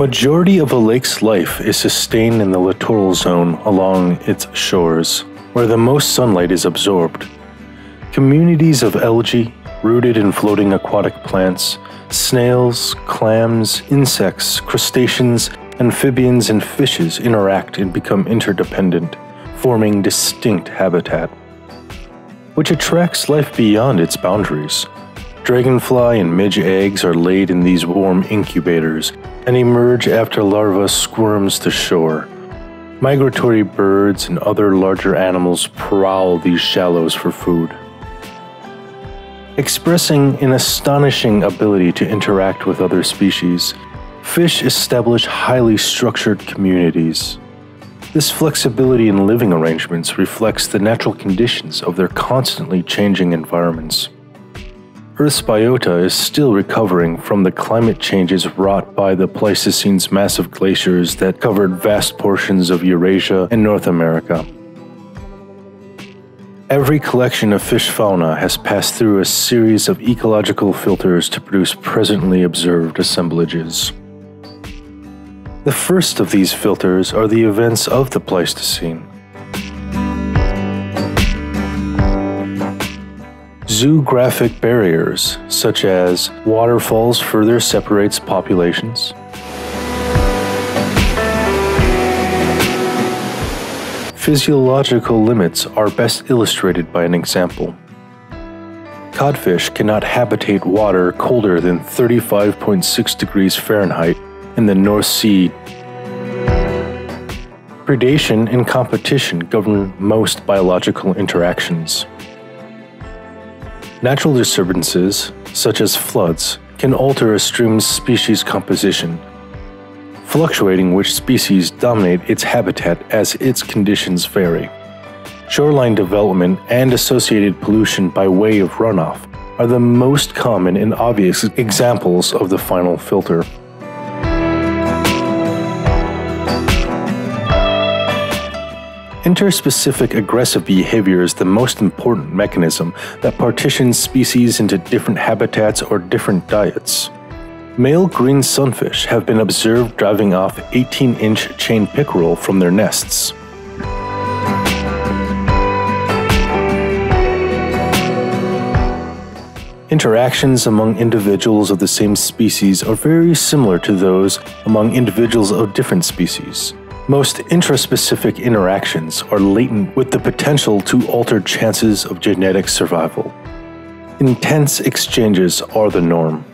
Majority of a lake's life is sustained in the littoral zone along its shores, where the most sunlight is absorbed. Communities of algae, rooted and floating aquatic plants, snails, clams, insects, crustaceans, amphibians, and fishes interact and become interdependent, forming distinct habitat, which attracts life beyond its boundaries. Dragonfly and midge eggs are laid in these warm incubators and emerge after larva squirms to shore. Migratory birds and other larger animals prowl these shallows for food. Expressing an astonishing ability to interact with other species, fish establish highly structured communities. This flexibility in living arrangements reflects the natural conditions of their constantly changing environments. Earth's biota is still recovering from the climate changes wrought by the Pleistocene's massive glaciers that covered vast portions of Eurasia and North America. Every collection of fish fauna has passed through a series of ecological filters to produce presently observed assemblages. The first of these filters are the events of the Pleistocene. Zoographic barriers, such as waterfalls, further separates populations. Physiological limits are best illustrated by an example. Codfish cannot habitate water colder than 35.6 degrees Fahrenheit in the North Sea. Predation and competition govern most biological interactions. Natural disturbances, such as floods, can alter a stream's species composition, fluctuating which species dominate its habitat as its conditions vary. Shoreline development and associated pollution by way of runoff are the most common and obvious examples of the final filter. Interspecific aggressive behavior is the most important mechanism that partitions species into different habitats or different diets. Male green sunfish have been observed driving off 18-inch chain pickerel from their nests. Interactions among individuals of the same species are very similar to those among individuals of different species. Most intraspecific interactions are latent with the potential to alter chances of genetic survival. Intense exchanges are the norm.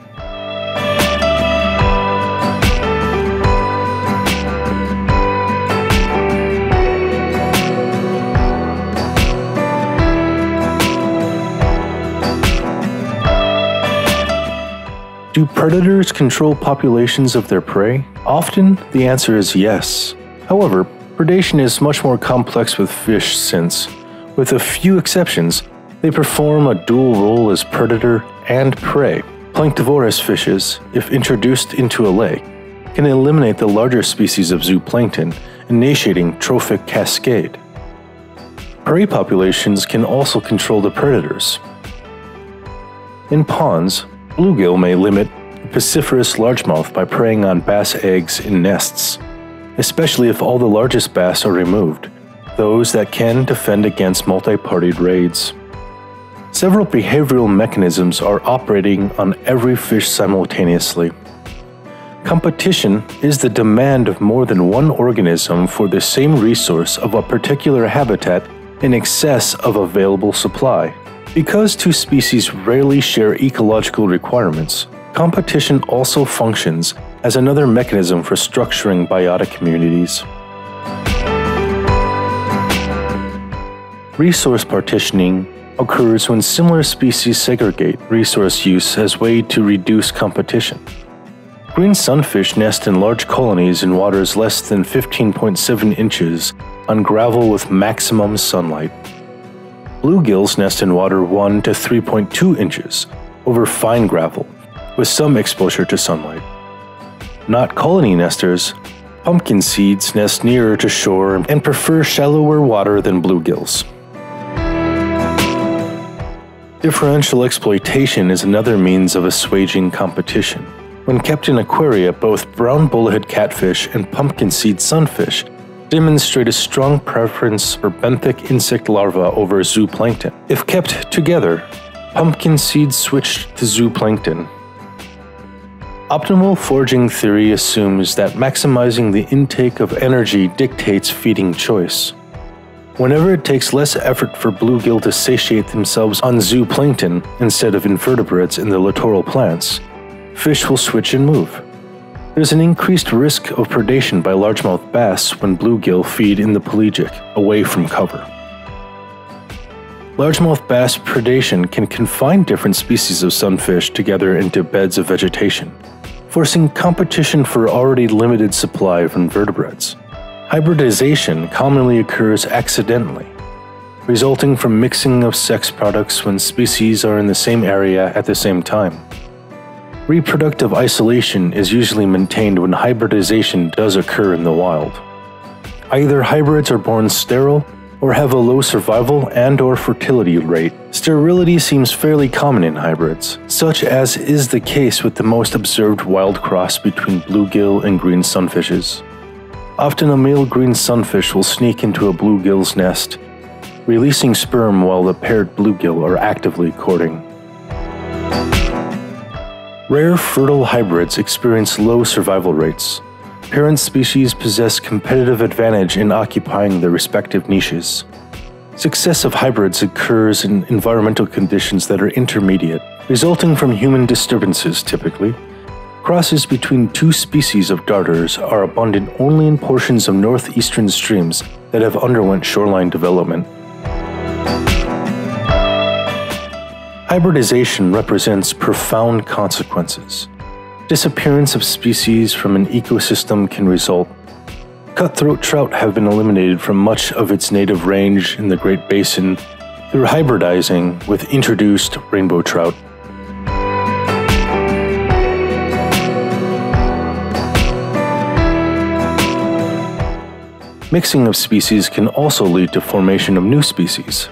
Do predators control populations of their prey? Often, the answer is yes. However, predation is much more complex with fish since, with a few exceptions, they perform a dual role as predator and prey. Planktivorous fishes, if introduced into a lake, can eliminate the larger species of zooplankton, initiating trophic cascade. Prey populations can also control the predators. In ponds, bluegill may limit the pisciferous largemouth by preying on bass eggs in nests, especially if all the largest bass are removed, those that can defend against multi-partied raids. Several behavioral mechanisms are operating on every fish simultaneously. Competition is the demand of more than one organism for the same resource of a particular habitat in excess of available supply. Because two species rarely share ecological requirements, competition also functions as another mechanism for structuring biotic communities. Resource partitioning occurs when similar species segregate resource use as a way to reduce competition. Green sunfish nest in large colonies in waters less than 15.7 inches on gravel with maximum sunlight. Bluegills nest in water 1 to 3.2 inches over fine gravel, with some exposure to sunlight. Not colony nesters, pumpkin seeds nest nearer to shore and prefer shallower water than bluegills. Differential exploitation is another means of assuaging competition. When kept in aquaria, both brown bullhead catfish and pumpkin seed sunfish demonstrate a strong preference for benthic insect larvae over zooplankton. If kept together, pumpkin seeds switch to zooplankton. Optimal foraging theory assumes that maximizing the intake of energy dictates feeding choice. Whenever it takes less effort for bluegill to satiate themselves on zooplankton instead of invertebrates in the littoral plants, fish will switch and move. There's an increased risk of predation by largemouth bass when bluegill feed in the pelagic, away from cover. Largemouth bass predation can confine different species of sunfish together into beds of vegetation, forcing competition for already limited supply of invertebrates. Hybridization commonly occurs accidentally, resulting from mixing of sex products when species are in the same area at the same time. Reproductive isolation is usually maintained when hybridization does occur in the wild. Either hybrids are born sterile or have a low survival and/or fertility rate. Sterility seems fairly common in hybrids, such as is the case with the most observed wild cross between bluegill and green sunfishes. Often a male green sunfish will sneak into a bluegill's nest, releasing sperm while the paired bluegill are actively courting. Rare fertile hybrids experience low survival rates. Parent species possess competitive advantage in occupying their respective niches. Success of hybrids occurs in environmental conditions that are intermediate, resulting from human disturbances typically. Crosses between two species of darters are abundant only in portions of northeastern streams that have underwent shoreline development. Hybridization represents profound consequences. Disappearance of species from an ecosystem can result. Cutthroat trout have been eliminated from much of its native range in the Great Basin through hybridizing with introduced rainbow trout. Mixing of species can also lead to formation of new species.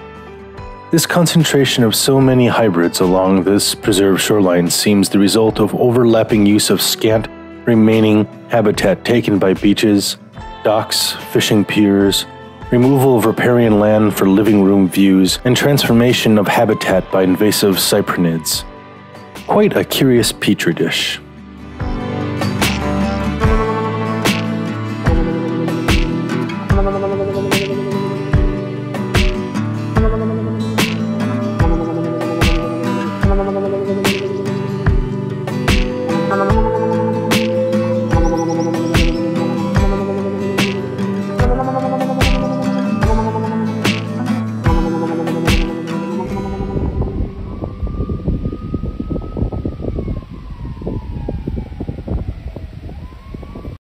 This concentration of so many hybrids along this preserved shoreline seems the result of overlapping use of scant remaining habitat taken by beaches, docks, fishing piers, removal of riparian land for living room views, and transformation of habitat by invasive cyprinids. Quite a curious petri dish.